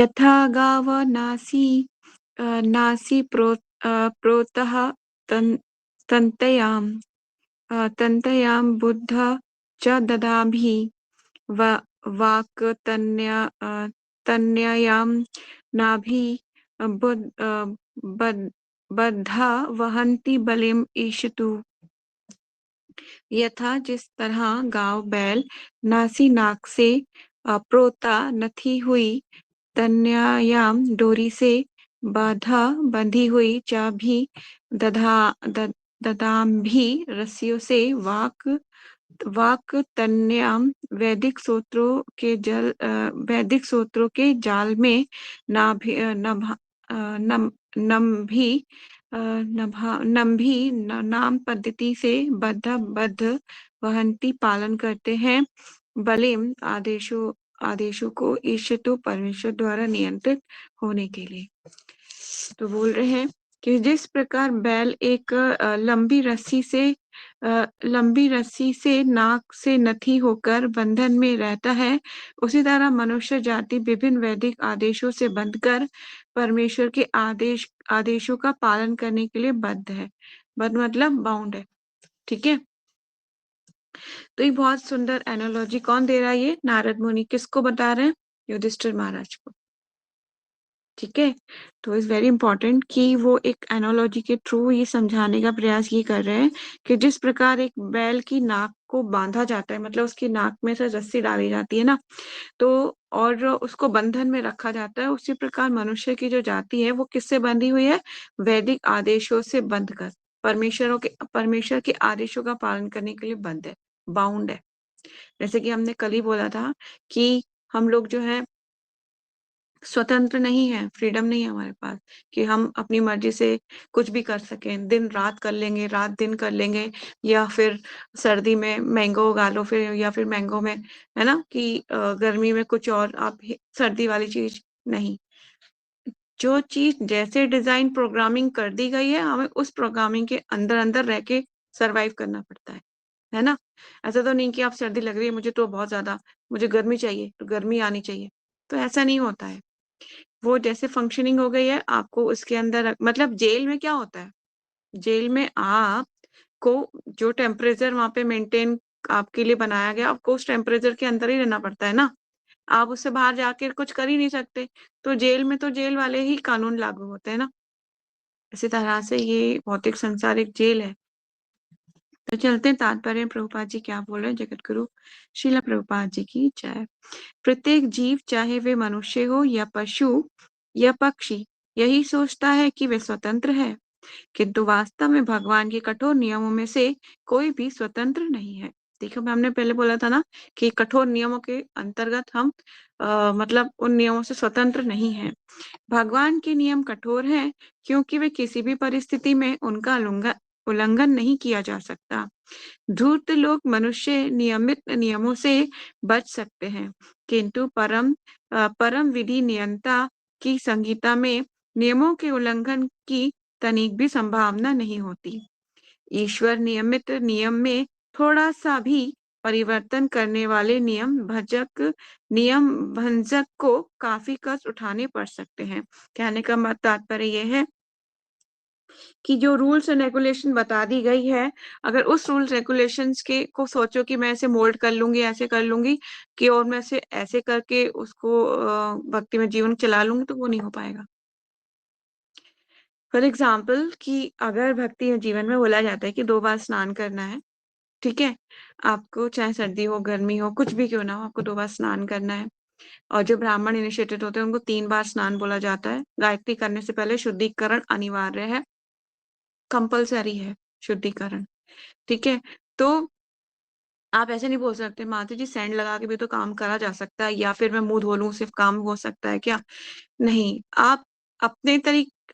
यथा गाव नासी प्रोतः तन्तयाम् तन्तयां बुद्ध च ददाभि तन्ययां नाभि बद्धा वहन्ति बलिम ईशतु। यथा जिस तरह गांव बैल नासी नाक से प्रोता नथी हुई तन्यायाम डोरी से बाधा बंधी हुई चाभी ददाम भी रस्सियों से वाक तन्याम वैदिक सूत्रों के जाल में नाभि नम्भी नाम पद्धति से बद्ध वहंती पालन करते हैं बलिम आदेशों को ईशतु परमेश्वर द्वारा नियंत्रित होने के लिए। तो बोल रहे हैं कि जिस प्रकार बैल एक लंबी रस्सी से नाक से नथी होकर बंधन में रहता है, उसी तरह मनुष्य जाति विभिन्न वैदिक आदेशों से बंधकर परमेश्वर के आदेशों का पालन करने के लिए बद्ध है। बद्ध मतलब बाउंड है। ठीक है, तो ये बहुत सुंदर एनालॉजी कौन दे रहा है? ये नारद मुनि। किसको बता रहे हैं? युधिष्ठिर महाराज को। ठीक है, तो इज वेरी इंपॉर्टेंट कि वो एक एनालॉजी के थ्रू ये समझाने का प्रयास ये कर रहे हैं कि जिस प्रकार एक बैल की नाक को बांधा जाता है, मतलब उसकी नाक में से रस्सी डाली जाती है ना, तो और उसको बंधन में रखा जाता है, उसी प्रकार मनुष्य की जो जाति है वो किससे बंधी हुई है? वैदिक आदेशों से बंध कर परमेश्वर के आदेशों का पालन करने के लिए बंध है, बाउंड है। जैसे कि हमने कल ही बोला था कि हम लोग जो है स्वतंत्र नहीं है, फ्रीडम नहीं है हमारे पास कि हम अपनी मर्जी से कुछ भी कर सकें, दिन रात कर लेंगे, रात दिन कर लेंगे, या फिर सर्दी में मैंगो उगा लो, फिर या फिर मैंगो में है ना कि गर्मी में कुछ और आप सर्दी वाली चीज नहीं। जो चीज जैसे डिजाइन प्रोग्रामिंग कर दी गई है, हमें उस प्रोग्रामिंग के अंदर अंदर रह के सरवाइव करना पड़ता है ना। ऐसा तो नहीं कि आप सर्दी लग रही है मुझे तो बहुत ज्यादा, मुझे गर्मी चाहिए तो गर्मी आनी चाहिए, तो ऐसा नहीं होता है। वो जैसे फंक्शनिंग हो गई है, आपको उसके अंदर, मतलब जेल में क्या होता है? जेल में आपको जो टेम्परेचर वहां पे मेंटेन आपके लिए बनाया गया, आपको उस टेम्परेचर के अंदर ही रहना पड़ता है ना, आप उससे बाहर जाके कुछ कर ही नहीं सकते। तो जेल में तो जेल वाले ही कानून लागू होते हैं ना। इसी तरह से ये भौतिक संसार एक जेल है। तो चलते हैं तात्पर्य प्रभुपाद जी क्या बोल रहे हैं। जगत गुरु श्रीला प्रभुपाद जी की जय। प्रत्येक जीव, चाहे वे मनुष्य हो या पशु या पक्षी, यही सोचता है कि वे स्वतंत्र है, किंतु वास्तव में भगवान के कठोर नियमों में से कोई भी स्वतंत्र नहीं है। देखो, हमने पहले बोला था ना कि कठोर नियमों के अंतर्गत हम मतलब उन नियमों से स्वतंत्र नहीं है। भगवान के नियम कठोर हैं क्योंकि वे किसी भी परिस्थिति में उनका उल्लंघन नहीं किया जा सकता। धूर्त लोग मनुष्य नियमित नियमों से बच सकते हैं, किंतु परम विधि नियंता की संहिता में नियमों के उल्लंघन की तनिक भी संभावना नहीं होती। ईश्वर नियमित नियम में थोड़ा सा भी परिवर्तन करने वाले नियम भंजक को काफी कष्ट उठाने पड़ सकते हैं। कहने का तात्पर्य यह है कि जो रूल्स एंड रेगुलेशन बता दी गई है, अगर उस रूल्स रेगुलेशंस के को सोचो कि मैं ऐसे मोल्ड कर लूंगी, ऐसे कर लूंगी कि और मैं ऐसे करके उसको भक्ति में जीवन चला लूंगी, तो वो नहीं हो पाएगा। फॉर एग्जाम्पल कि अगर भक्ति जीवन में बोला जाता है कि 2 बार स्नान करना है, ठीक है, आपको चाहे सर्दी हो गर्मी हो कुछ भी क्यों ना हो, आपको 2 बार स्नान करना है। और जो ब्राह्मण इनिशिएटेड होते हैं उनको 3 बार स्नान बोला जाता है। गायत्री करने से पहले शुद्धिकरण अनिवार्य है, कंपलसरी है शुद्धिकरण। ठीक है, तो आप ऐसे नहीं बोल सकते माता जी सैंड लगा के भी तो काम करा जा सकता है, या फिर मैं मुंह धो लूं सिर्फ काम हो सकता है क्या? नहीं, आप अपने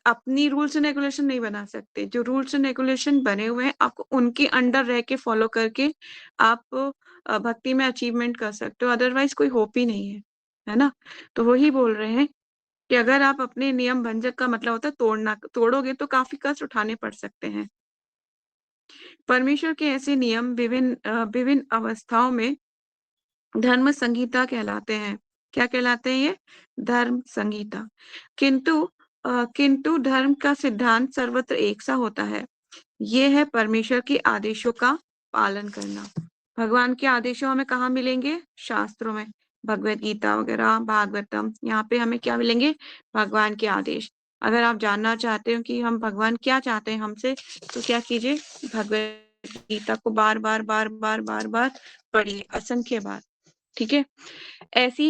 अपनी रूल्स एंड रेगुलेशन नहीं बना सकते। जो रूल्स एंड रेगुलेशन बने हुए हैं, आपको उनके अंडर रह के फॉलो करके आप भक्ति में अचीवमेंट कर सकते हो, अदरवाइज कोई होप ही नहीं है ना। तो वही बोल रहे हैं कि अगर आप अपने नियम भंजक का मतलब होता है तोड़ना, तोड़ोगे तो काफी कष्ट उठाने पड़ सकते हैं। परमेश्वर के ऐसे नियम विभिन्न अवस्थाओं में धर्म संहिता कहलाते हैं। क्या कहलाते हैं ये? धर्म संहिता। किंतु धर्म का सिद्धांत सर्वत्र एक सा होता है। ये है परमेश्वर के आदेशों का पालन करना। भगवान के आदेशों हमें कहाँ मिलेंगे? शास्त्रों में, भगवत गीता वगैरह, भागवतम, यहाँ पे हमें क्या मिलेंगे? भगवान के आदेश। अगर आप जानना चाहते हो कि हम भगवान क्या चाहते हैं हमसे, तो क्या कीजिए? भगवत गीता को बार बार बार बार बार बार पढ़िए, असंख्य बार। ठीक है। ऐसी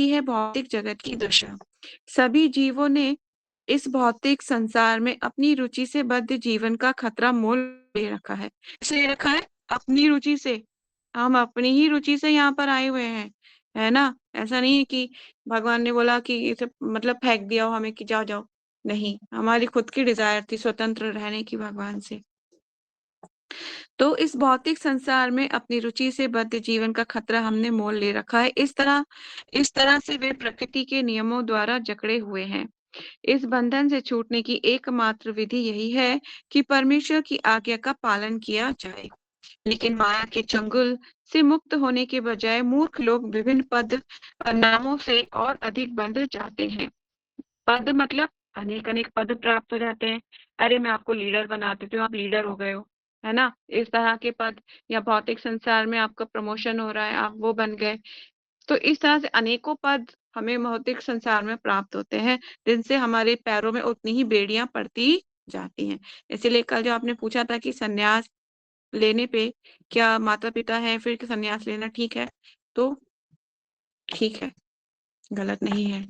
है भौतिक जगत की दशा। सभी जीवों ने इस भौतिक संसार में अपनी रुचि से बद्ध जीवन का खतरा मोल ले रखा है। इसे रखा है अपनी रुचि से। हम अपनी ही रुचि से यहाँ पर आए हुए हैं, है ना? ऐसा नहीं है कि भगवान ने बोला कि इसे मतलब फेंक दिया हो हमें कि जाओ जाओ। नहीं, हमारी खुद की डिजायर थी स्वतंत्र रहने की भगवान से। तो इस भौतिक संसार में अपनी रुचि से बद्ध जीवन का खतरा हमने मोल ले रखा है। इस तरह से वे प्रकृति के नियमों द्वारा जकड़े हुए हैं। इस बंधन से छूटने की एकमात्र विधि यही है कि परमेश्वर की आज्ञा का पालन किया जाए। लेकिन माया के चंगुल से मुक्त होने के बजाय मूर्ख लोग विभिन्न पद और नामों से और अधिक बंध जाते हैं। पद मतलब अनेक अनेक पद प्राप्त हो जाते हैं। अरे मैं आपको लीडर बना देती हूँ, आप लीडर हो गए हो, है ना? इस तरह के पद, या भौतिक संसार में आपका प्रमोशन हो रहा है, आप वो बन गए। तो इस तरह से अनेकों पद हमें भौतिक संसार में प्राप्त होते हैं, जिनसे हमारे पैरों में उतनी ही बेड़ियां पड़ती जाती हैं। इसीलिए कल जो आपने पूछा था कि सन्यास लेने पे क्या माता पिता है फिर सन्यास लेना ठीक है, तो ठीक है, गलत नहीं है।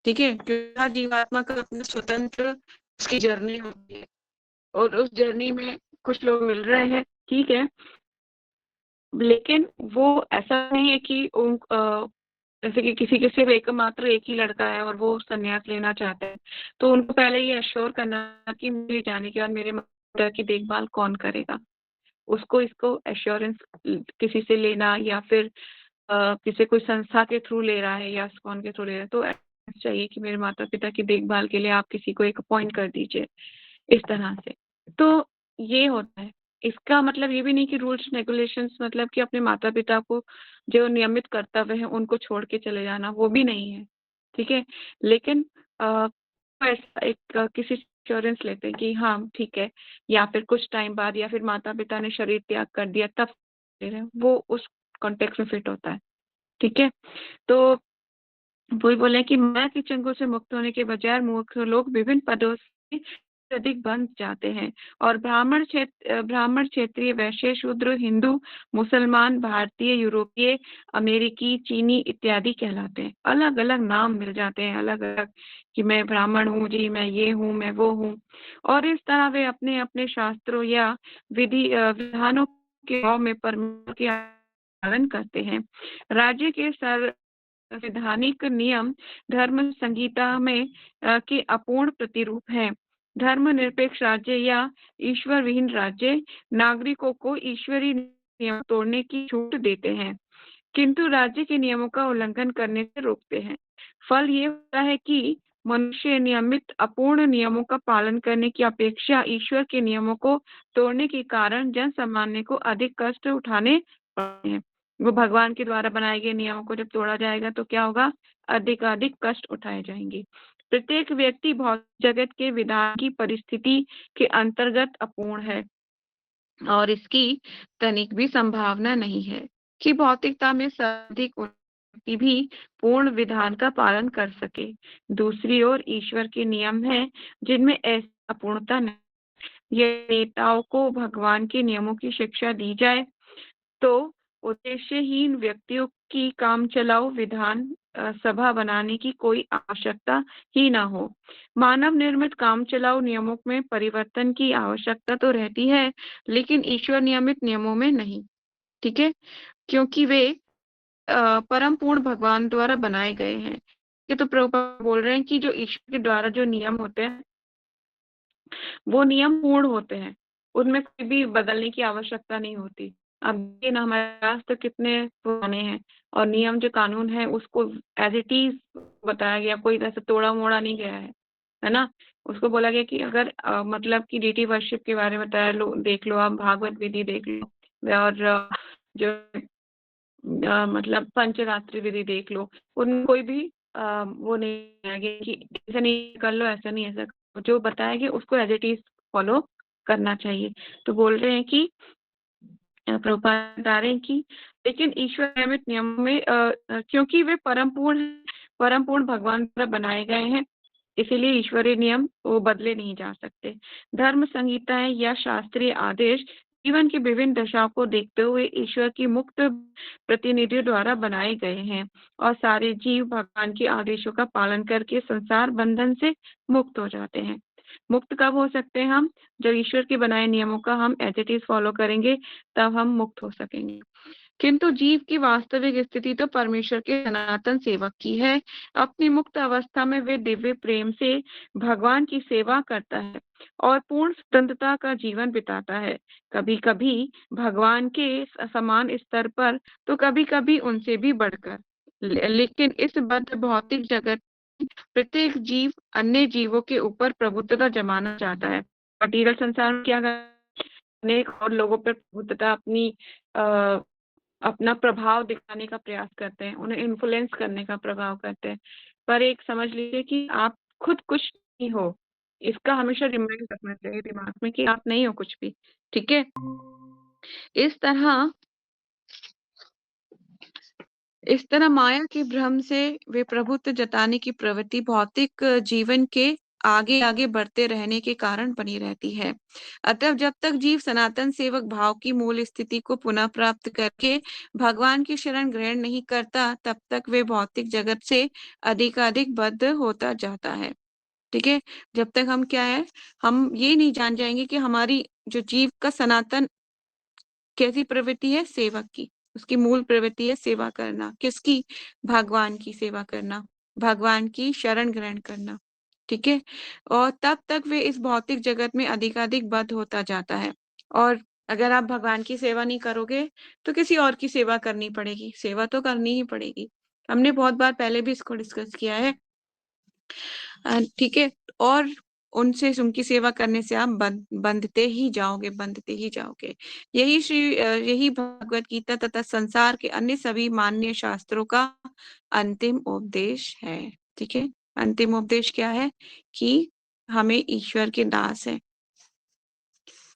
ठीक है, क्योंकि हर जीवात्मा का अपना स्वतंत्र उसकी जर्नी होती है, और उस जर्नी में कुछ लोग मिल रहे हैं, ठीक है, लेकिन वो ऐसा नहीं है कि जैसे कि किसी के सिर्फ एकमात्र एक ही लड़का है और वो संन्यास लेना चाहते हैं, तो उनको पहले ये अश्योर करना कि मेरे जाने के बाद मेरे माता की देखभाल कौन करेगा। उसको इसको एश्योरेंस किसी से लेना, या फिर किसी कोई संस्था के थ्रू ले रहा है या कौन के थ्रू ले रहा है, तो ऐसा चाहिए कि मेरे माता पिता की देखभाल के लिए आप किसी को एक अपॉइंट कर दीजिए, इस तरह से। तो ये होता है। इसका मतलब ये भी नहीं कि रूल्स रेगुलेशंस मतलब कि अपने माता पिता को जो नियमित कर्तव्य है उनको छोड़ के चले जाना, वो भी नहीं है। ठीक है, लेकिन ऐसा एक किसी इंश्योरेंस लेते हैं कि हाँ ठीक है, या फिर कुछ टाइम बाद, या फिर माता पिता ने शरीर त्याग कर दिया तब ले रहे हैं, वो उस कॉन्टेक्स्ट में फिट होता है। ठीक है, तो वही बोले कि माया के चंगुल से मुक्त होने के बजाय मूर्ख लोग विभिन्न पदों से अधिक बंध जाते हैं, और ब्राह्मण, क्षेत्रीय, वैश्य, शूद्र, हिंदू, मुसलमान, भारतीय, यूरोपीय, अमेरिकी, चीनी इत्यादि कहलाते हैं। अलग अलग नाम मिल जाते हैं, अलग अलग, कि मैं ब्राह्मण हूँ जी, मैं ये हूँ, मैं वो हूँ। और इस तरह वे अपने अपने शास्त्रों या विधानों के भाव में परमेश्वर के पालन करते हैं। राज्य के संवैधानिक नियम धर्म संहिता में के अपूर्ण प्रतिरूप है। धर्मनिरपेक्ष राज्य या ईश्वर विहीन राज्य नागरिकों को ईश्वरीय नियम तोड़ने की छूट देते हैं, किंतु राज्य के नियमों का उल्लंघन करने से रोकते हैं। फल ये होता है कि मनुष्य नियमित अपूर्ण नियमों का पालन करने की अपेक्षा ईश्वर के नियमों को तोड़ने के कारण जन सामान्य को अधिक कष्ट उठाने पड़ते हैं। वो भगवान के द्वारा बनाए गए नियमों को जब तोड़ा जाएगा तो क्या होगा? अधिक कष्ट उठाए जाएंगे। प्रत्येक व्यक्ति भौतिक जगत के विधान की परिस्थिति के अंतर्गत अपूर्ण है, और इसकी तनिक भी संभावना नहीं है कि भौतिकता में सर्वाधिक उन्नति भी पूर्ण विधान का पालन कर सके। दूसरी ओर ईश्वर के नियम हैं जिनमें ऐसी अपूर्णता नहीं। यदि नेताओं को भगवान के नियमों की शिक्षा दी जाए तो उद्देश्यहीन व्यक्तियों की काम चलाओ विधान सभा बनाने की कोई आवश्यकता ही ना हो। मानव निर्मित काम चलाओ नियमों में परिवर्तन की आवश्यकता तो रहती है, लेकिन ईश्वर नियमित नियमों में नहीं। ठीक है, क्योंकि वे परम पूर्ण भगवान द्वारा बनाए गए हैं। ये तो प्रभुपाद बोल रहे हैं कि जो ईश्वर के द्वारा जो नियम होते हैं वो नियम पूर्ण होते हैं, उनमें कोई भी बदलने की आवश्यकता नहीं होती। अब देखिए ना, हमारे शास्त्र कितने पुराने हैं, और नियम जो कानून है उसको एज इट इज बताया गया, कोई ऐसा तोड़ा मोड़ा नहीं गया है ना? उसको बोला गया कि अगर मतलब कि डीटी वर्शिप के बारे में बताया, लो देख लो, आप भागवत विधि देख लो, और जो मतलब पंचरात्रि विधि देख लो, उनमें कोई भी वो नहीं है कि ऐसा नहीं कर लो, ऐसा नहीं, ऐसा करो। जो बताया गया उसको एज़ इट इज़ फॉलो करना चाहिए। तो बोल रहे हैं कि प्रभुपाद बता रहे हैं कि लेकिन ईश्वर नियमित नियमों में क्योंकि वे परम पूर्ण भगवान द्वारा बनाए गए हैं, इसीलिए ईश्वरीय नियम वो बदले नहीं जा सकते। धर्म संहिताएं या शास्त्रीय आदेश जीवन की विभिन्न दशाओं को देखते हुए ईश्वर की मुक्त प्रतिनिधियों द्वारा बनाए गए हैं, और सारे जीव भगवान के आदेशों का पालन करके संसार बंधन से मुक्त हो जाते हैं। मुक्त कब हो सकते हैं हम? जब ईश्वर के बनाए नियमों का हम एज इट इज फॉलो करेंगे, तब हम मुक्त हो सकेंगे। किंतु जीव की वास्तविक स्थिति तो परमेश्वर के सनातन सेवक की है। अपनी मुक्त अवस्था में वे दिव्य प्रेम से भगवान की सेवा करता है और पूर्ण स्वतंत्रता का जीवन बिताता है। कभी कभी भगवान के समान स्तर पर, तो कभी कभी उनसे भी बढ़कर। लेकिन इस बद्ध भौतिक जगत प्रत्येक जीव अन्य जीवों के ऊपर प्रभुत्वता जमाना चाहता है। मटीरियल संसार में क्या अनेक और लोगों पर प्रभुत्वता अपना प्रभाव दिखाने का प्रयास करते हैं, उन्हें इन्फ्लुएंस करने का प्रभाव करते हैं। पर एक समझ लीजिए कि आप खुद कुछ नहीं हो। इसका हमेशा रिमाइंड रखना चाहिए दिमाग में कि आप नहीं हो कुछ भी। ठीक है? इस तरह माया के भ्रम से वे प्रभुत्व जताने की प्रवृत्ति भौतिक जीवन के आगे आगे बढ़ते रहने के कारण बनी रहती है। अतः जब तक जीव सनातन सेवक भाव की मूल स्थिति को पुनः प्राप्त करके भगवान की शरण ग्रहण नहीं करता, तब तक वे भौतिक जगत से अधिकाधिक बद्ध होता जाता है। ठीक है? जब तक हम क्या है, हम ये नहीं जान जाएंगे कि हमारी जो जीव का सनातन कैसी प्रवृत्ति है, सेवक की। उसकी मूल प्रवृत्ति है सेवा करना। किसकी? भगवान की सेवा करना, भगवान की शरण ग्रहण करना। ठीक है? और तब तक वे इस भौतिक जगत में अधिकाधिक बद्ध होता जाता है। और अगर आप भगवान की सेवा नहीं करोगे, तो किसी और की सेवा करनी पड़ेगी। सेवा तो करनी ही पड़ेगी। हमने बहुत बार पहले भी इसको डिस्कस किया है। ठीक है? और उनसे उनकी सेवा करने से आप बंधते ही जाओगे, बंधते ही जाओगे। यही भगवत गीता तथा संसार के अन्य सभी मान्य शास्त्रों का अंतिम उपदेश है। ठीक है? अंतिम उपदेश क्या है? कि हमें ईश्वर के दास है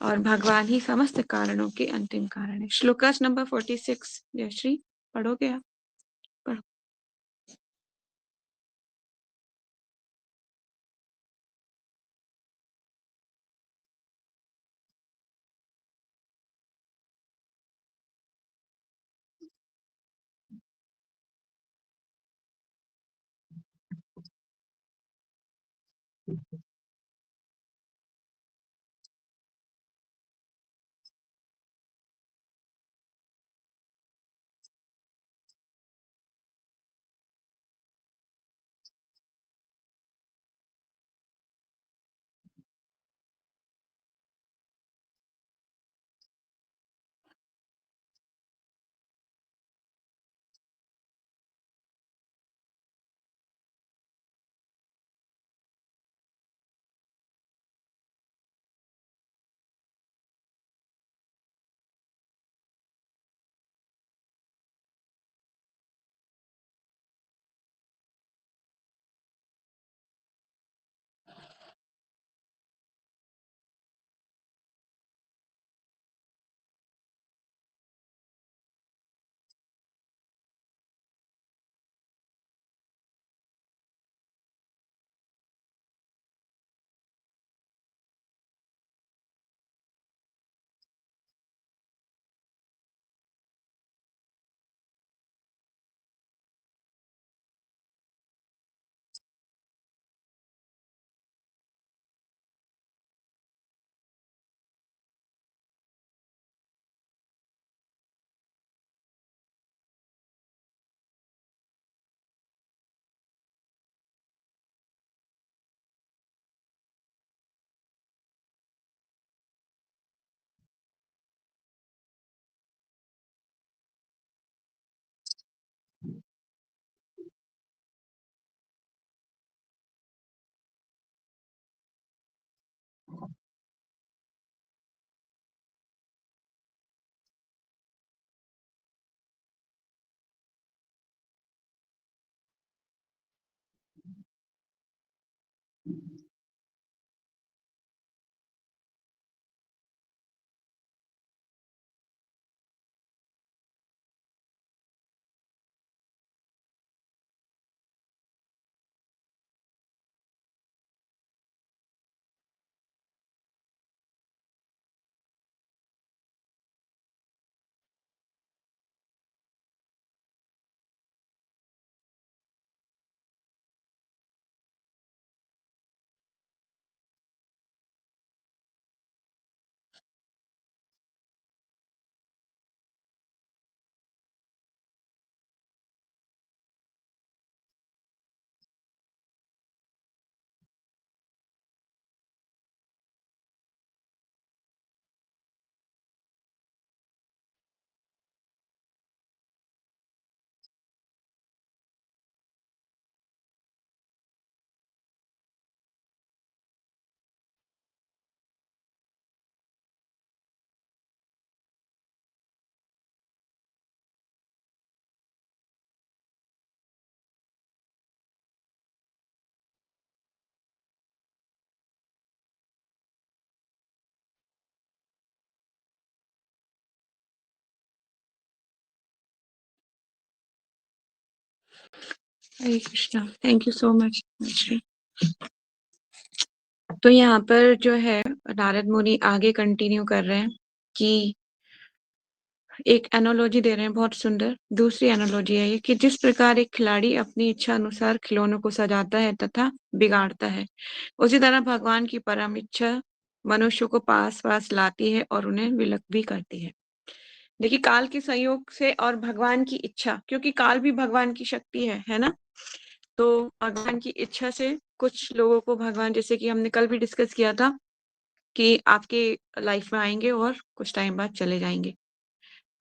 और भगवान ही समस्त कारणों के अंतिम कारण है। श्लोकास नंबर 46। जयश्री, पढ़ोगे आप? पढ़ो। Hare Krishna, thank you so much. तो यहाँ पर जो है नारद मुनि आगे कंटिन्यू कर रहे हैं कि एक एनालॉजी दे रहे हैं बहुत सुंदर। दूसरी एनालॉजी है ये कि जिस प्रकार एक खिलाड़ी अपनी इच्छा अनुसार खिलौनों को सजाता है तथा बिगाड़ता है, उसी तरह भगवान की परम इच्छा मनुष्य को पास पास लाती है और उन्हें विलक भी करती है। देखिए, काल के संयोग से और भगवान की इच्छा, क्योंकि काल भी भगवान की शक्ति है ना। तो भगवान की इच्छा से कुछ लोगों को भगवान, जैसे कि हमने कल भी डिस्कस किया था, कि आपके लाइफ में आएंगे और कुछ टाइम बाद चले जाएंगे।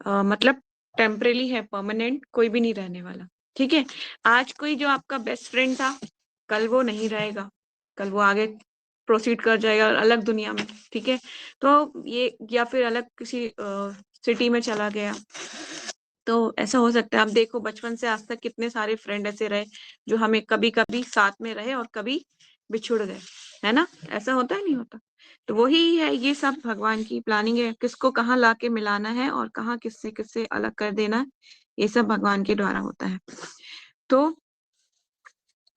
मतलब टेम्परेरी है, परमानेंट कोई भी नहीं रहने वाला। ठीक है, आज कोई जो आपका बेस्ट फ्रेंड था, कल वो नहीं रहेगा, कल वो आगे प्रोसीड कर जाएगा अलग दुनिया में। ठीक है, तो ये या फिर अलग किसी सिटी में चला गया, तो ऐसा हो सकता है। आप देखो, बचपन से आज तक कितने सारे फ्रेंड ऐसे रहे जो हमें कभी कभी साथ में रहे और कभी बिछुड़ गए, है ना। ऐसा होता है, नहीं होता। तो वही है, ये सब भगवान की प्लानिंग है, किसको कहाँ लाके मिलाना है और कहाँ किससे किससे अलग कर देना है, ये सब भगवान के द्वारा होता है। तो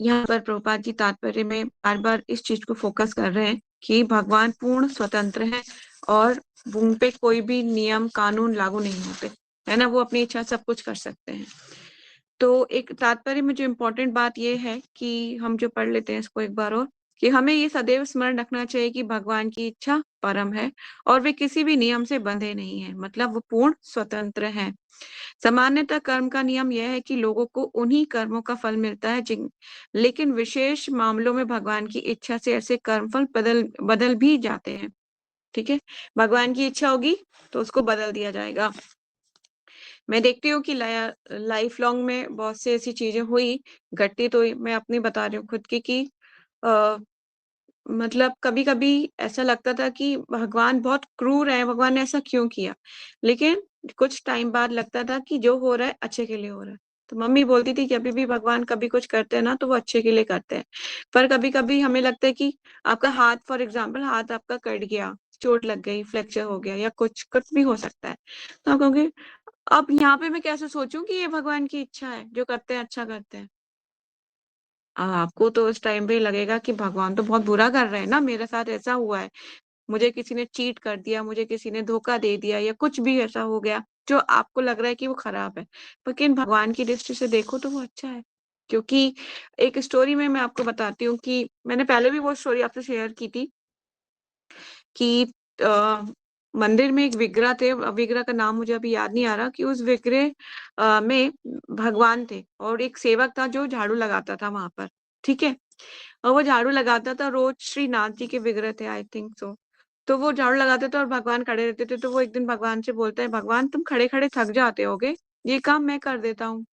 यहाँ पर प्रभुपाद जी तात्पर्य में बार बार इस चीज को फोकस कर रहे हैं कि भगवान पूर्ण स्वतंत्र है और उन पे कोई भी नियम कानून लागू नहीं होते, है ना। वो अपनी इच्छा सब कुछ कर सकते हैं। तो एक तात्पर्य में जो इम्पोर्टेंट बात ये है कि हम जो पढ़ लेते हैं इसको एक बार और, कि हमें ये सदैव स्मरण रखना चाहिए कि भगवान की इच्छा परम है और वे किसी भी नियम से बंधे नहीं है, मतलब वो पूर्ण स्वतंत्र हैं। सामान्यतः कर्म का नियम यह है कि लोगों को उन्हीं कर्मों का फल मिलता है जिन लेकिन विशेष मामलों में भगवान की इच्छा से ऐसे कर्मफल बदल बदल भी जाते हैं। ठीक है, भगवान की इच्छा होगी तो उसको बदल दिया जाएगा। मैं देखती हूँ कि लाइफ लॉन्ग में बहुत सी ऐसी चीजें हुई, घटती, तो मैं अपनी बता रही हूँ खुद की, कि आ, मतलब कभी कभी ऐसा लगता था कि भगवान बहुत क्रूर है, भगवान ने ऐसा क्यों किया। लेकिन कुछ टाइम बाद लगता था कि जो हो रहा है अच्छे के लिए हो रहा है। तो मम्मी बोलती थी कि अभी भी भगवान कभी कुछ करते हैं ना तो वो अच्छे के लिए करते हैं। पर कभी कभी हमें लगता है कि आपका हाथ, फॉर एग्जाम्पल हाथ आपका कट गया, चोट लग गई, फ्रैक्चर हो गया, या कुछ कुछ भी हो सकता है, तो आप कहोगे अब यहाँ पे मैं कैसे सोचूं कि ये भगवान की इच्छा है, जो करते हैं अच्छा करते हैं। आपको तो उस टाइम पे लगेगा कि भगवान तो बहुत बुरा कर रहे हैं ना, मेरे साथ ऐसा हुआ है, मुझे किसी ने चीट कर दिया, मुझे किसी ने धोखा दे दिया, या कुछ भी ऐसा हो गया जो आपको लग रहा है कि वो खराब है। लेकिन भगवान की दृष्टि से देखो तो वो अच्छा है। क्योंकि एक स्टोरी में मैं आपको बताती हूँ कि मैंने पहले भी वो स्टोरी आपसे शेयर की थी कि मंदिर में एक विग्रह थे, विग्रह का नाम मुझे अभी याद नहीं आ रहा, कि उस विग्रह में भगवान थे और एक सेवक था जो झाड़ू लगाता था वहां पर। ठीक है, और वो झाड़ू लगाता था रोज, श्री नाथ जी के विग्रह थे, आई थिंक सो। तो वो झाड़ू लगाते थे और भगवान खड़े रहते थे, तो वो एक दिन भगवान से बोलता है, भगवान तुम खड़े खड़े थक जाते होगे, ये काम मैं कर देता हूँ।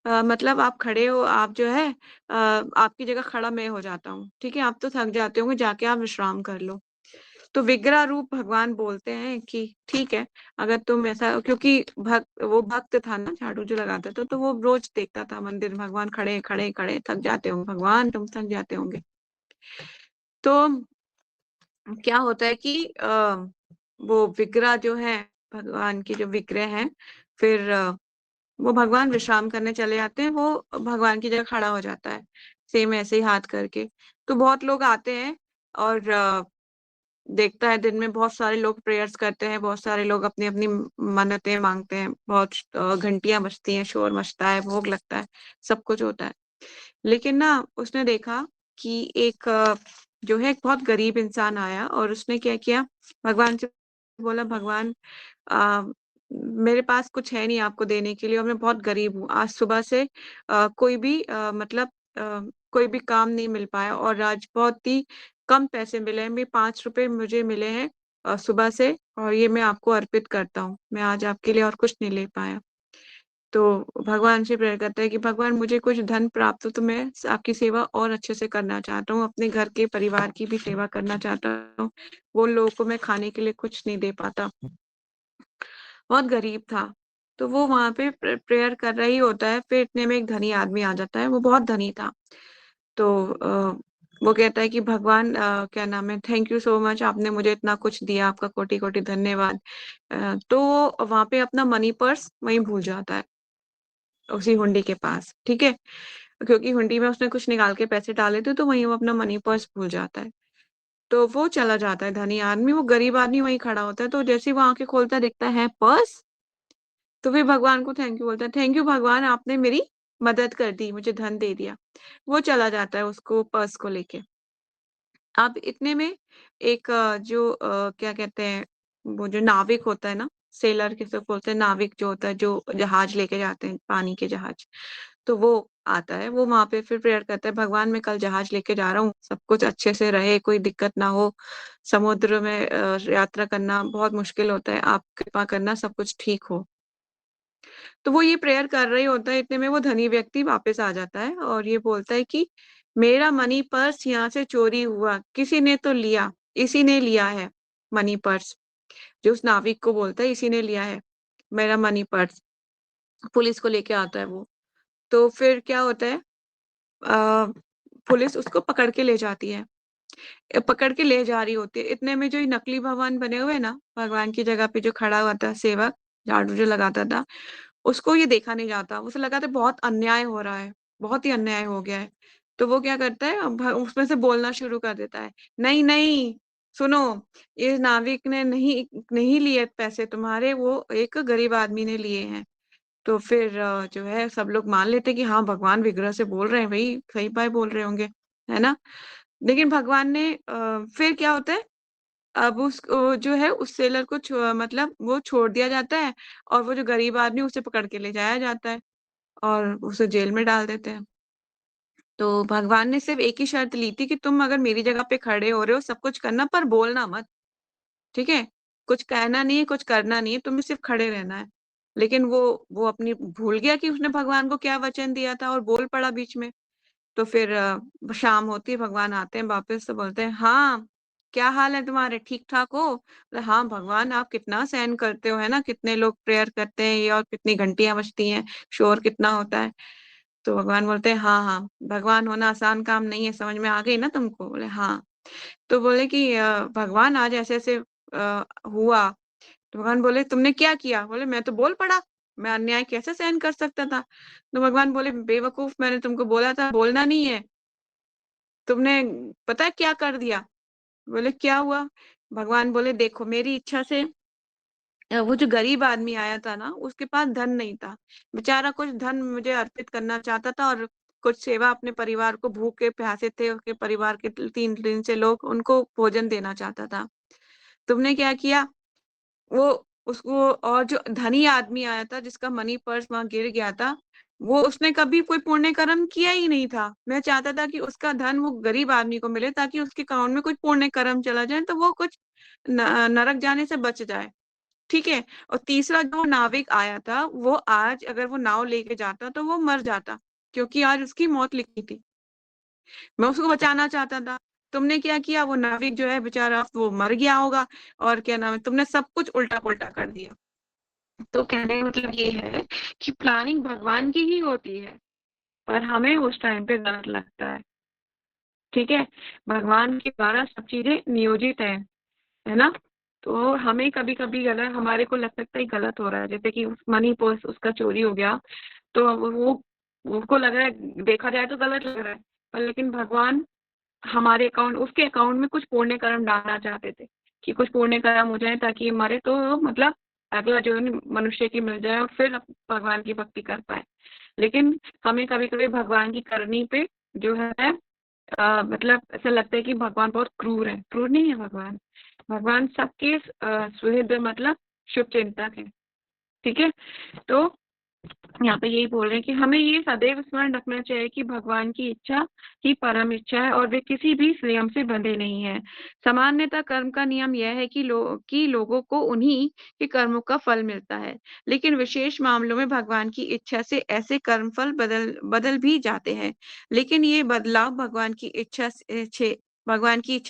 मतलब आप खड़े हो, आप जो है आपकी जगह खड़ा मैं हो जाता हूँ, ठीक है, आप तो थक जाते होंगे, जाके आप विश्राम कर लो। तो विग्रह रूप भगवान बोलते हैं कि ठीक है, अगर तुम ऐसा, क्योंकि वो भक्त था ना झाड़ू जो लगाता था, तो वो रोज देखता था मंदिर में भगवान खड़े खड़े खड़े, थक जाते होंगे भगवान, तुम थक जाते होंगे। तो क्या होता है कि वो विग्रह जो है, भगवान की जो विग्रह है, फिर वो भगवान विश्राम करने चले जाते हैं, वो भगवान की जगह खड़ा हो जाता है, सेम ऐसे ही हाथ करके। तो बहुत लोग आते हैं और देखता है, दिन में बहुत सारे लोग प्रेयर्स करते हैं, बहुत सारे लोग अपनी अपनी मन्नतें मांगते हैं, बहुत घंटियां बजती हैं, शोर मचता है, भोग लगता है, सब कुछ होता है। लेकिन ना उसने देखा कि एक जो है एक बहुत गरीब इंसान आया और उसने क्या किया, भगवान से बोला, भगवान आ, मेरे पास कुछ है नहीं आपको देने के लिए और मैं बहुत गरीब हूँ, आज सुबह से कोई भी मतलब कोई भी काम नहीं मिल पाया और आज बहुत ही कम पैसे मिले हैं, मैं 5 रुपए मुझे मिले हैं सुबह से, और ये मैं आपको अर्पित करता हूँ, मैं आज आपके लिए और कुछ नहीं ले पाया। तो भगवान से प्रेयर करता है कि भगवान मुझे कुछ धन प्राप्त हो तो मैं आपकी सेवा और अच्छे से करना चाहता हूँ, अपने घर के परिवार की भी सेवा करना चाहता हूँ, वो लोगों को मैं खाने के लिए कुछ नहीं दे पाता, बहुत गरीब था। तो वो वहां पे प्रेयर कर रही होता है, फिर इतने में एक धनी आदमी आ जाता है, वो बहुत धनी था। तो वो कहता है कि भगवान क्या नाम है, थैंक यू सो मच, आपने मुझे इतना कुछ दिया, आपका कोटि कोटि धन्यवाद। तो वहां पे अपना मनी पर्स वहीं भूल जाता है। उसी हुंडी के पास, ठीक है? क्योंकि हुंडी में उसने कुछ निकाल के पैसे डाले थे, तो वहीं वो अपना मनी पर्स भूल जाता है। तो वो चला जाता है धनी आदमी, वो गरीब आदमी वहीं खड़ा होता है, तो जैसे ही वो आँखें खोलता है, देखता है पर्स, तो फिर भगवान को थैंक यू बोलता है, थैंक यू भगवान, आपने मेरी मदद कर दी, मुझे धन दे दिया। वो चला जाता है उसको पर्स को लेके। अब इतने में एक क्या कहते हैं, वो जो नाविक होता है ना, सेलर किसे बोलते हैं, नाविक जो होता है, जो जहाज लेके जाते हैं, पानी के जहाज, तो वो आता है। वो वहां पे फिर प्रेयर करता है, भगवान मैं कल जहाज लेके जा रहा हूँ, सब कुछ अच्छे से रहे, कोई दिक्कत ना हो। समुद्र में यात्रा करना बहुत मुश्किल होता है, आप कृपा करना सब कुछ ठीक हो। तो वो ये प्रेयर कर रही होता है, इतने में वो धनी व्यक्ति वापस आ जाता है और ये बोलता है कि मेरा मनी पर्स यहाँ से चोरी हुआ, किसी ने तो लिया, इसी ने लिया है मनी पर्स। जो उस नाविक को बोलता है, इसी ने लिया है मेरा मनी पर्स। पुलिस को लेके आता है वो। तो फिर क्या होता है, आ, पुलिस उसको पकड़ के ले जाती है। पकड़ के ले जा रही होती है, इतने में जो ये नकली भगवान बने हुए हैं ना, भगवान की जगह पे जो खड़ा हुआ था सेवक, झाड़ू जो लगाता था, उसको ये देखा नहीं जाता। उसे लगा था बहुत अन्याय हो रहा है, बहुत ही अन्याय हो गया है। तो वो क्या करता है, अब उसमें से बोलना शुरू कर देता है, नहीं नहीं, सुनो, ये नाविक ने नहीं नहीं लिए पैसे तुम्हारे, वो एक गरीब आदमी ने लिए हैं। तो फिर जो है सब लोग मान लेते हैं कि हाँ भगवान विग्रह से बोल रहे हैं, भाई सही बात बोल रहे होंगे, है ना? लेकिन भगवान ने फिर क्या होता है, अब जो है उस सेलर को मतलब वो छोड़ दिया जाता है, और वो जो गरीब आदमी उसे पकड़ के ले जाया जाता है और उसे जेल में डाल देते हैं। तो भगवान ने सिर्फ एक ही शर्त ली थी कि तुम अगर मेरी जगह पे खड़े हो रहे हो, सब कुछ करना पर बोलना मत, ठीक है? कुछ कहना नहीं है, कुछ करना नहीं है, तुम्हें सिर्फ खड़े रहना है। लेकिन वो अपनी भूल गया कि उसने भगवान को क्या वचन दिया था और बोल पड़ा बीच में। तो फिर शाम होती है, भगवान आते हैं वापस, तो बोलते हैं हाँ, क्या हाल है तुम्हारे, ठीक ठाक हो? बोले, हाँ भगवान, आप कितना सहन करते हो, है ना, कितने लोग प्रेयर करते हैं ये, और कितनी घंटियां बजती हैं, शोर कितना होता है। तो भगवान बोलते हैं हाँ हाँ, भगवान होना आसान काम नहीं है, समझ में आ गई ना तुमको? बोले हाँ। तो बोले कि भगवान आज ऐसे ऐसे हुआ। तो भगवान बोले तुमने क्या किया? बोले मैं तो बोल पड़ा, मैं अन्याय कैसे सहन कर सकता था? तो भगवान बोले बेवकूफ, मैंने तुमको बोला था बोलना नहीं है, तुमने पता है क्या कर दिया? बोले क्या हुआ? भगवान बोले देखो, मेरी इच्छा से वो जो गरीब आदमी आया था ना, उसके पास धन नहीं था, बेचारा कुछ धन मुझे अर्पित करना चाहता था, और कुछ सेवा, अपने परिवार को, भूखे प्यासे थे उसके परिवार के 3 दिन से लोग, उनको भोजन देना चाहता था। तुमने क्या किया, वो उसको, और जो धनी आदमी आया था जिसका मनी पर्स वहां गिर गया था, वो उसने कभी कोई पुण्य कर्म किया ही नहीं था। मैं चाहता था कि उसका धन वो गरीब आदमी को मिले, ताकि उसके अकाउंट में कुछ पुण्य कर्म चला जाए, तो वो कुछ नरक जाने से बच जाए, ठीक है? और तीसरा जो नाविक आया था, वो आज अगर वो नाव लेके जाता तो वो मर जाता, क्योंकि आज उसकी मौत लिखी थी, मैं उसको बचाना चाहता था। तुमने क्या किया, वो नाविक जो है बेचारा वो मर गया होगा, और क्या नाम है, तुमने सब कुछ उल्टा पुल्टा कर दिया। तो कहने का मतलब ये है कि प्लानिंग भगवान की ही होती है, पर हमें उस टाइम पे गलत लगता है, ठीक है? भगवान के द्वारा सब चीजें नियोजित है ना? तो हमें कभी कभी गलत, हमारे को लग सकता है गलत हो रहा है, जैसे कि उस मनी पर्स उसका चोरी हो गया, तो अब वो उसको लग रहा है, देखा जाए तो गलत लग रहा है, पर लेकिन भगवान हमारे अकाउंट, उसके अकाउंट में कुछ पुण्य कर्म डालना चाहते थे, कि कुछ पुण्य कर्म हो जाए ताकि ये मरे तो मतलब अगला जो मनुष्य की मिल जाए, और फिर भगवान की भक्ति कर पाए। लेकिन हमें कभी कभी भगवान की करनी पे जो है मतलब ऐसा लगता है कि भगवान बहुत क्रूर है। क्रूर नहीं है भगवान, भगवान सबके सुहृद, मतलब शुभ चिंतक है, ठीक है? तो यहाँ पे यही बोल रहे हैं कि हमें ये सदैव स्मरण रखना चाहिए कि भगवान की इच्छा ही परम इच्छा है, और वे किसी भी नियम से बंधे नहीं है। सामान्यतः कर्म का नियम यह है कि लोगों को उन्हीं के कर्मों का फल मिलता है, लेकिन विशेष मामलों में भगवान की इच्छा से ऐसे कर्म फल बदल बदल भी जाते हैं। लेकिन ये बदलाव भगवान की इच्छा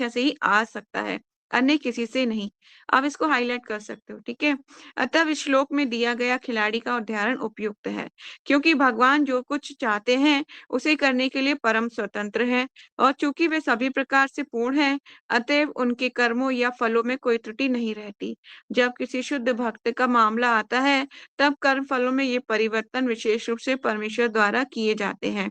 से ही आ सकता है। अन्य किसी से नहीं। आप इसको हाईलाइट कर सकते हो, ठीक है। अतः इस श्लोक में दिया गया खिलाड़ी का उदाहरण उपयुक्त है, क्योंकि भगवान जो कुछ चाहते हैं उसे करने के लिए परम स्वतंत्र है, और चूंकि वे सभी प्रकार से पूर्ण हैं, अतएव उनके कर्मों या फलों में कोई त्रुटि नहीं रहती। जब किसी शुद्ध भक्त का मामला आता है, तब कर्म फलों में ये परिवर्तन विशेष रूप से परमेश्वर द्वारा किए जाते हैं।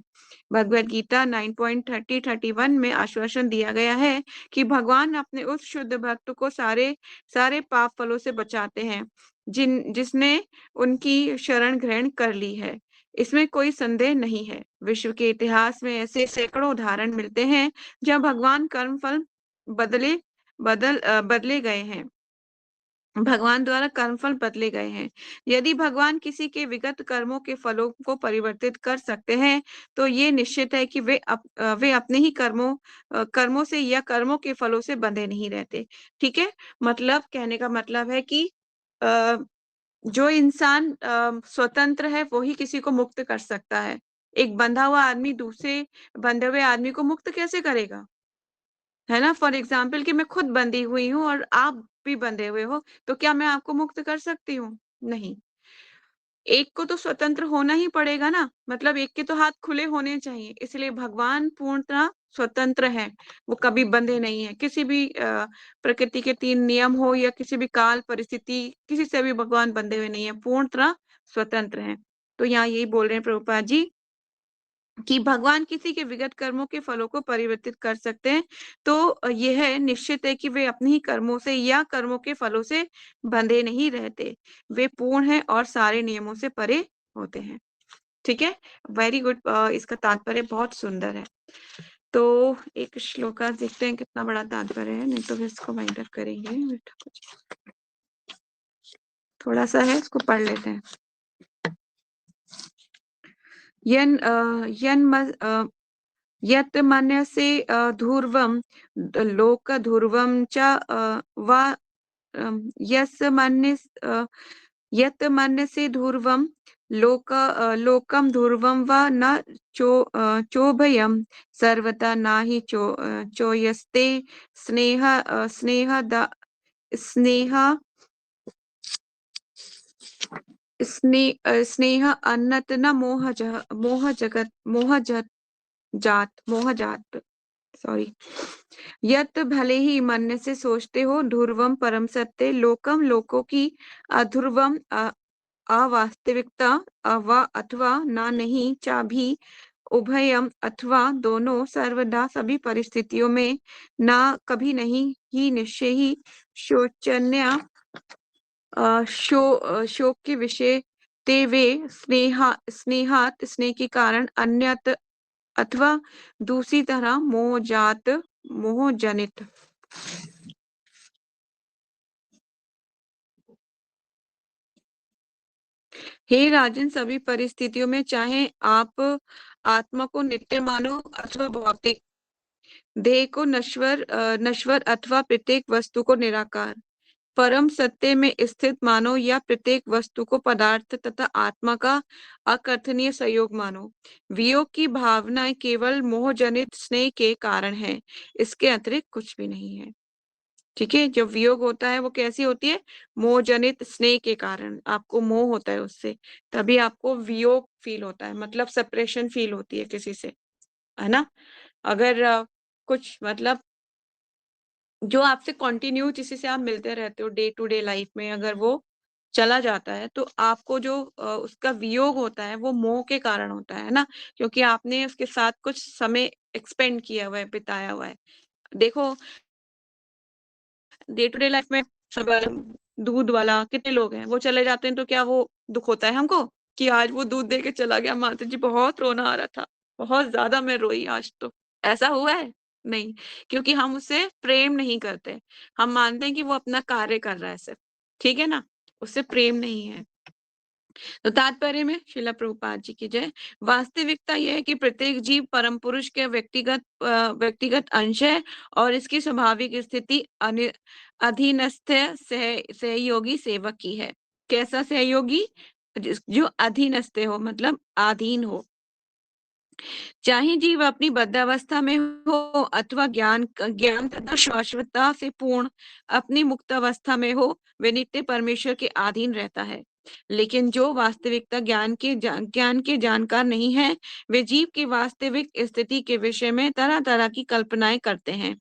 भगवत गीता 9.30-31 में आश्वासन दिया गया है कि भगवान अपने उस शुद्ध भक्त को सारे सारे पाप फलों से बचाते हैं जिसने उनकी शरण ग्रहण कर ली है। इसमें कोई संदेह नहीं है। विश्व के इतिहास में ऐसे सैकड़ों उदाहरण मिलते हैं जब भगवान कर्म फल बदले बदले गए हैं, भगवान द्वारा कर्मफल बदले गए हैं। यदि भगवान किसी के विगत कर्मों के फलों को परिवर्तित कर सकते हैं, तो ये निश्चित है कि वे अपने ही कर्मों से या कर्मों के फलों से बंधे नहीं रहते। ठीक है, मतलब कहने का मतलब है कि अ, जो इंसान स्वतंत्र है वो ही किसी को मुक्त कर सकता है। एक बंधा हुआ आदमी दूसरे बंधे हुए आदमी को मुक्त कैसे करेगा? है ना? फॉर एग्जाम्पल कि मैं खुद बंधी हुई हूँ और आप भी बंधे हुए हो, तो क्या मैं आपको मुक्त कर सकती हूँ? नहीं। एक को तो स्वतंत्र होना ही पड़ेगा ना, मतलब एक के तो हाथ खुले होने चाहिए। इसलिए भगवान पूर्णतः स्वतंत्र हैं, वो कभी बंधे नहीं हैं। किसी भी प्रकृति के 3 नियम हो या किसी भी काल परिस्थिति, किसी से भी भगवान बंधे हुए नहीं हैं, पूर्णतः स्वतंत्र हैं। तो यहाँ यही बोल रहे हैं प्रभुपाद जी कि भगवान किसी के विगत कर्मों के फलों को परिवर्तित कर सकते हैं, तो यह निश्चित है कि वे अपने ही कर्मों से या कर्मों के फलों से बंधे नहीं रहते। वे पूर्ण हैं और सारे नियमों से परे होते हैं। ठीक है, वेरी गुड। इसका तात्पर्य बहुत सुंदर है। तो एक श्लोका देखते हैं कितना बड़ा तात्पर्य है, नहीं तो फिर इसको वाइंड अप करेंगे। थोड़ा सा है, इसको पढ़ लेते हैं। यत् मन्यसे ध्रुवं लोकध्रुवं च वा यत् मन्यसे ध्रुवं लोकं ध्रुवं वा न चोभयं सर्वथा नाहि चोयस्ते स्नेह स्नेह स्नेह अन्नत न मोह जात। सॉरी। यत भले ही मन से सोचते हो ध्रुवम परम सत्य, लोकम लोकों की अध्रुवम अवास्तविकता, अवा अथवा ना नहीं, चा भी उभयम अथवा दोनों, सर्वदा सभी परिस्थितियों में, ना कभी नहीं, ही निश्चय ही, शोचन्य शोक के विषय, ते वे स्नेहात स्नेह के कारण, अन्यत अथवा दूसरी तरह मोह जनित। हे राजन, सभी परिस्थितियों में चाहे आप आत्मा को नित्य मानो अथवा भौतिक, देह को नश्वर अथवा प्रत्येक वस्तु को निराकार, परम सत्य में स्थित मानो या प्रत्येक वस्तु को पदार्थ तथा आत्मा का अकथनीय सहयोग मानो, वियोग की भावना केवल मोहजनित स्नेह के कारण है, इसके अतिरिक्त कुछ भी नहीं है। ठीक है, जब वियोग होता है वो कैसी होती है? मोह जनित स्नेह के कारण आपको मोह होता है उससे, तभी आपको वियोग फील होता है, मतलब सेपरेशन फील होती है किसी से, है ना। अगर कुछ मतलब जो आपसे कंटिन्यू जिसी से आप मिलते रहते हो डे टू डे लाइफ में, अगर वो चला जाता है तो आपको जो उसका वियोग होता है वो मोह के कारण होता है ना, क्योंकि आपने उसके साथ कुछ समय एक्सपेंड किया हुआ है, बिताया हुआ है। देखो, डे टू डे लाइफ में सब दूध वाला कितने लोग हैं, वो चले जाते हैं तो क्या वो दुख होता है हमको कि आज वो दूध दे के चला गया, माता जी बहुत रोना आ रहा था, बहुत ज्यादा मैं रोई आज तो, ऐसा हुआ है? नहीं, क्योंकि हम उससे प्रेम नहीं करते। हम मानते हैं कि वो अपना कार्य कर रहा है सिर्फ, ठीक है ना, उससे प्रेम नहीं है। तो तात्पर्य में श्रीला प्रभुपाद जी की जय। वास्तविकता यह है कि प्रत्येक जीव परम पुरुष के व्यक्तिगत अंश है, और इसकी स्वाभाविक स्थिति अधीनस्थ सहयोगी सेवक की है। कैसा सहयोगी? जो अधीनस्थ हो, मतलब आधीन हो, चाहे जीव अपनी बद्धावस्था में हो अथवा ज्ञान ज्ञान तथा शाश्वतता से पूर्ण अपनी मुक्त अवस्था में हो, वे नित्य परमेश्वर के अधीन रहता है। लेकिन जो वास्तविकता ज्ञान के जानकार नहीं है, वे जीव की वास्तविक स्थिति के विषय में तरह तरह की कल्पनाएं करते हैं।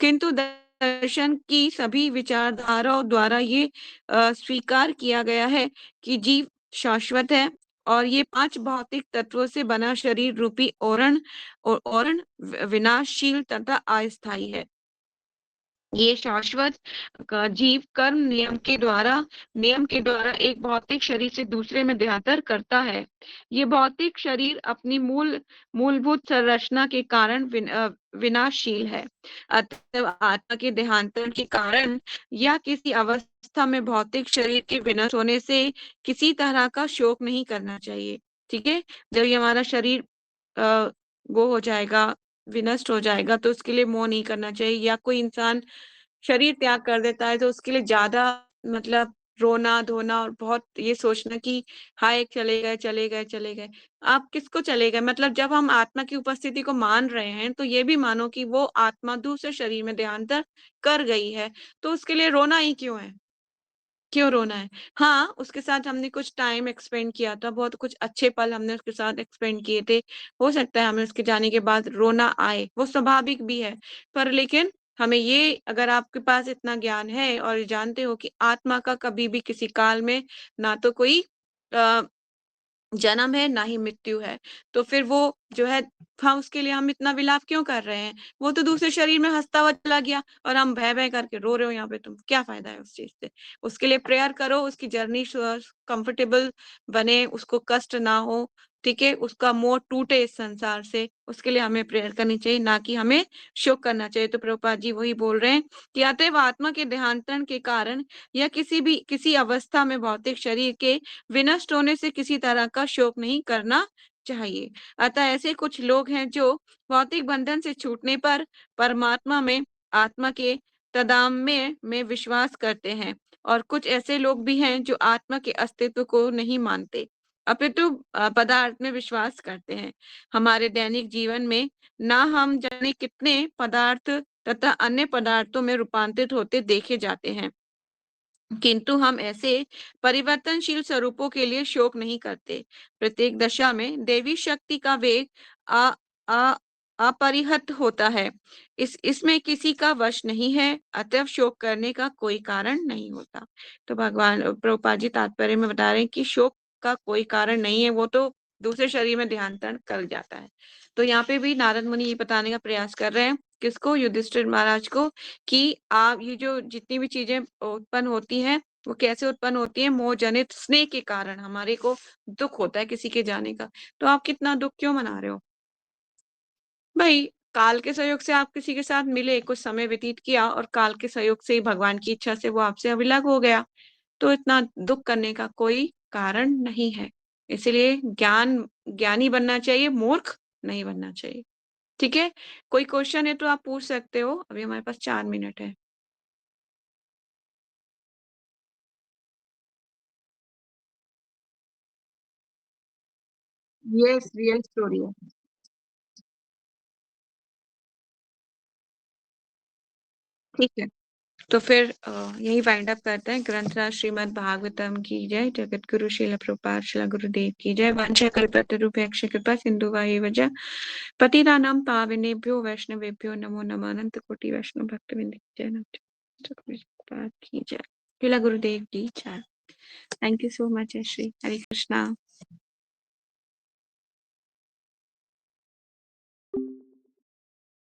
किंतु दर्शन की सभी विचारधाराओं द्वारा ये स्वीकार किया गया है कि जीव शाश्वत है और ये 5 भौतिक तत्वों से बना शरीर रूपी औरण विनाशशील तथा अस्थायी है। ये शाश्वत जीव कर्म नियम के द्वारा एक भौतिक शरीर से दूसरे में देहांतर करता है। ये भौतिक शरीर अपनी मूलभूत संरचना के कारण विनाशशील है। अतः आत्मा के देहांतर के कारण या किसी अवस्था में भौतिक शरीर के विनष्ट होने से किसी तरह का शोक नहीं करना चाहिए। ठीक है, जब ये हमारा शरीर अ, वो हो जाएगा, विनष्ट हो जाएगा, तो उसके लिए मोह नहीं करना चाहिए। या कोई इंसान शरीर त्याग कर देता है तो उसके लिए ज्यादा मतलब रोना धोना और बहुत ये सोचना कि हाय चले गए चले गए चले गए। आप किसको चले गए, मतलब जब हम आत्मा की उपस्थिति को मान रहे हैं तो ये भी मानो कि वो आत्मा दूसरे शरीर में देहांतर कर गई है, तो उसके लिए रोना ही क्यों है, क्यों रोना है? हाँ, उसके साथ हमने कुछ टाइम एक्सपेंड किया था, बहुत कुछ अच्छे पल हमने उसके साथ एक्सपेंड किए थे। हो सकता है हमें उसके जाने के बाद रोना आए, वो स्वाभाविक भी है। पर लेकिन हमें ये, अगर आपके पास इतना ज्ञान है और जानते हो कि आत्मा का कभी भी किसी काल में ना तो कोई अ, जन्म है ना ही मृत्यु है, तो फिर वो जो है, हाँ, उसके लिए हम इतना विलाप क्यों कर रहे हैं? वो तो दूसरे शरीर में हंसता हुआ चला गया और हम भय भय करके रो रहे हो यहाँ पे, तुम क्या फायदा है उस चीज से? उसके लिए प्रेयर करो, उसकी जर्नी कंफर्टेबल बने, उसको कष्ट ना हो। ठीक है, उसका मोह टूटे इस संसार से, उसके लिए हमें प्रेयर करनी चाहिए, ना कि हमें शोक करना चाहिए। तो प्रभुपाद जी वही बोल रहे हैं कि अतएव आत्मा के देहांतरण के कारण या किसी अवस्था में भौतिक शरीर के विनष्ट होने से किसी तरह का शोक नहीं करना चाहिए। अतः ऐसे कुछ लोग हैं जो भौतिक बंधन से छूटने पर परमात्मा में आत्मा के तदाम्य में विश्वास करते हैं, और कुछ ऐसे लोग भी हैं जो आत्मा के अस्तित्व को नहीं मानते, अपितु पदार्थ में विश्वास करते हैं। हमारे दैनिक जीवन में ना हम जाने कितने पदार्थ तथा अन्य पदार्थों में रूपांतरित होते देखे जाते हैं, किंतु हम ऐसे परिवर्तनशील स्वरूपों के लिए शोक नहीं करते। प्रत्येक दशा में देवी शक्ति का वेग अ अ अपरिहत होता है। इसमें किसी का वश नहीं है, अतएव शोक करने का कोई कारण नहीं होता। तो भगवान प्रभुपाद जी तात्पर्य में बता रहे हैं कि शोक का कोई कारण नहीं है, वो तो दूसरे शरीर में देहांतरण कर जाता है। तो यहाँ पे भी नारद मुनि ये बताने का प्रयास कर रहे हैं, किसको? युधिष्ठिर महाराज को, कि आप ये जो जितनी भी चीजें उत्पन्न होती हैं, वो कैसे उत्पन्न होती है? मोह जनित स्नेह के कारण हमारे को दुख होता है किसी के जाने का, तो आप कितना दुख क्यों मना रहे हो? भाई, काल के सहयोग से आप किसी के साथ मिले, कुछ समय व्यतीत किया और काल के सहयोग से ही भगवान की इच्छा से वो आपसे अभिलग हो गया, तो इतना दुख करने का कोई कारण नहीं है। इसलिए ज्ञानी बनना चाहिए, मूर्ख नहीं बनना चाहिए। ठीक है, कोई क्वेश्चन है तो आप पूछ सकते हो, अभी हमारे पास 4 मिनट है। यस, रियल स्टोरी है। ठीक है, तो फिर यही वाइंड अप करते हैं। ग्रंथराज श्रीमद् भागवतम की जय। जगत गुरु श्रील प्रभुपाद श्रील गुरुदेव की जय। वंशा कल्पतरुभ्यश्च कृपा सिंधु वजा पतितानां पावनेभ्यो वैष्णवेभ्यो नमो नमः। अनंत कोटि वैष्णव भक्तवृंद की जय। प्रभुपाद की जय। श्रील गुरुदेव की जय। Thank you so much Shri Hare Krishna.